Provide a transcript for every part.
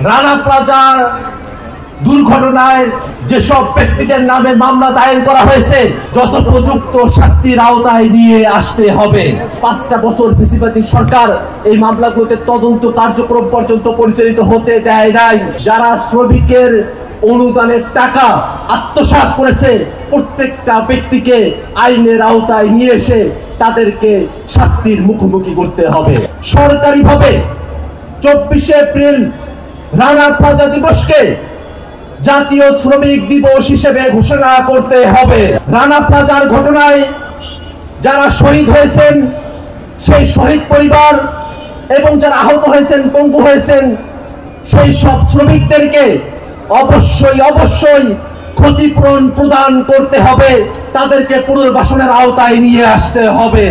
রানা প্লাজার দুর্ঘটনায় যেসব ব্যক্তিদের নামে মামলা দায়ের করা হয়েছে যথোপযুক্ত শাস্তির আওতায় নিয়ে আসতে হবে। 5টা বছর ফ্যাসিবাদী সরকার এই মামলাগুলোতে তদন্ত কার্যক্রম পর্যন্ত পরিচালিত হতে দেয় নাই। যারা শ্রমিকের অনুদানের টাকা আত্মসাৎ করেছে প্রত্যেকটা ব্যক্তিকে আইনের আওতায় নিয়ে এসে তাদেরকে শাস্তির মুখোমুখি করতে হবে। সরকারিভাবে 24শে এপ্রিল রানা প্লাজা দিবসকে জাতীয় শ্রমিক দিবস হিসেবে ঘোষণা করতে হবে। রানা প্লাজার ঘটনায় যারা শহীদ হয়েছেন সেই শহীদ পরিবার এবং যারা আহত হয়েছেন, পঙ্গু হয়েছেন, সেই সব শ্রমিকদেরকে অবশ্যই ক্ষতিপূরণ প্রদান করতে হবে, তাদেরকে পুনর্বাসনের আওতায় নিয়ে আসতে হবে।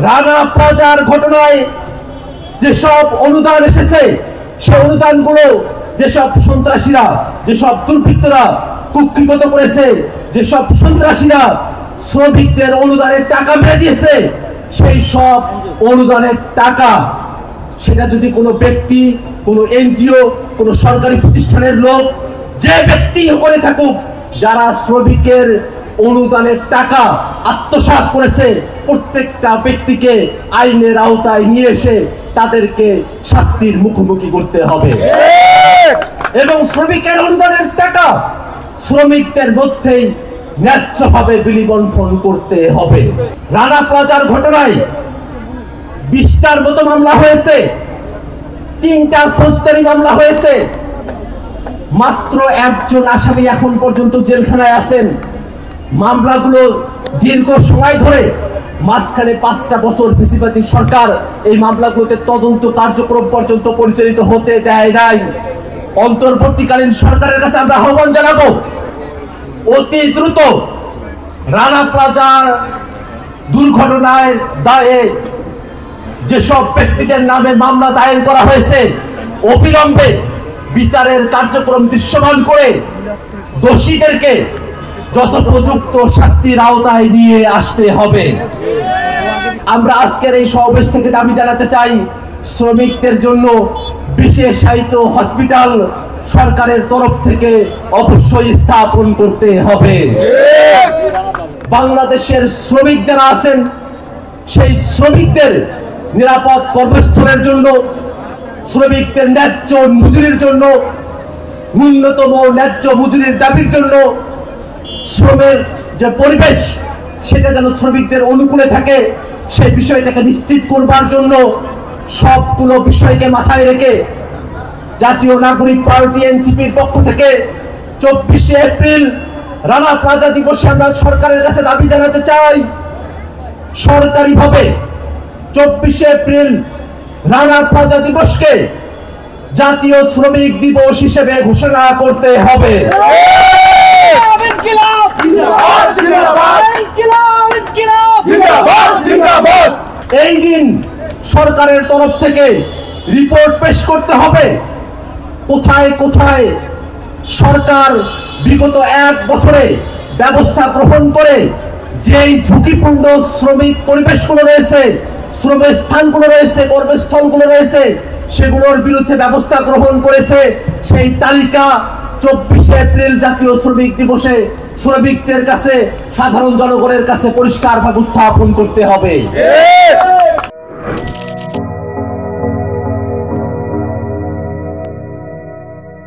রানা প্লাজার ঘটনায় যেসব অনুদান এসেছে সেই অনুদানগুলো যেসব সন্ত্রাসীরা, যেসব দুর্বৃত্তরা কুক্ষিগত করেছে, যেসব সন্ত্রাসীরা শ্রমিকদের অনুদানের টাকা মেরে দিয়েছে, সেই সব অনুদানের টাকা সেটা যদি কোনো ব্যক্তি, কোনো এনজিও, কোনো সরকারি প্রতিষ্ঠানের লোক, যে ব্যক্তি করে থাকুক, যারা শ্রমিকের অনুদানের টাকা আত্মসাৎ করেছে প্রত্যেকটা ব্যক্তিকে আইনের আওতায় নিয়ে এসে তাদেরকে শাস্তির মুখোমুখি করতে হবে এবং শ্রমিকের অনুদানের টাকা শ্রমিকদের মধ্যেই ন্যায্যভাবে বিলিবণ্টন করতে হবে। রানা প্লাজার ঘটনায় 20টার মতো মামলা হয়েছে, 3টা ফৌজদারি মামলা হয়েছে, মাত্র একজন আসামি এখন পর্যন্ত জেলখানায় আছেন। মামলাগুলো দীর্ঘ সময় ধরে, মাঝখানে 5টা বছর ফ্যাসিবাদী সরকার এই মামলাগুলোতে তদন্ত কার্যক্রম পর্যন্ত পরিচালিত হতে দেয় নাই। অন্তর্বর্তীকালীন সরকারের কাছে আমরা আহ্বান জানাবো, অতি দ্রুত রানা প্লাজার দুর্ঘটনায় দায়ে যেসব ব্যক্তিদের নামে মামলা দায়ের করা হয়েছে অবিলম্বে বিচারের কার্যক্রম দৃশ্যমান করে দোষীদেরকে যথোপযুক্ত শাস্তির আওতায় নিয়ে আসতে হবে। আমরা আজকের এই সমাবেশ থেকে দাবি জানাতে চাই, শ্রমিকদের জন্য বিশেষায়িত হসপিটাল সরকারের তরফ থেকে অবশ্যই স্থাপন করতে হবে। বাংলাদেশের শ্রমিক যারা আছেন সেই শ্রমিকদের নিরাপদ কর্মস্থলের জন্য, শ্রমিকদের ন্যায্য মজুরির জন্য, ন্যূনতম ন্যায্য মজুরির দাবির জন্য, শ্রমের যে পরিবেশ সেটা যেন শ্রমিকদের অনুকূলে থাকে সেই বিষয়টাকে নিশ্চিত করবার জন্য সবগুলো বিষয়কে মাথায় রেখে জাতীয় নাগরিক পার্টি এনসিপির পক্ষ থেকে 24শে এপ্রিল রানা প্লাজা দিবসে আমরা সরকারের কাছে দাবি জানাতে চাই, সরকারিভাবে 24শে এপ্রিল রানা প্লাজা দিবসকে জাতীয় শ্রমিক দিবস হিসেবে ঘোষণা করতে হবে। এই দিন সরকারের তরফ থেকে রিপোর্ট পেশ করতে হবে কোথায় কোথায় সরকার বিগত 1 বছরে ব্যবস্থা গ্রহণ করে যেই ঝুঁকিপূর্ণ শ্রমিক পরিবেশগুলো রয়েছে, শ্রমের স্থানগুলো রয়েছে, কর্মস্থলগুলো রয়েছে, সেগুলোর বিরুদ্ধে ব্যবস্থা গ্রহণ করেছে। সেই তালিকা 24শে এপ্রিল জাতীয় শ্রমিক দিবসে শ্রমিকদের কাছে, সাধারণ জনগণের কাছে পরিষ্কারভাবে উত্থাপন করতে হবে।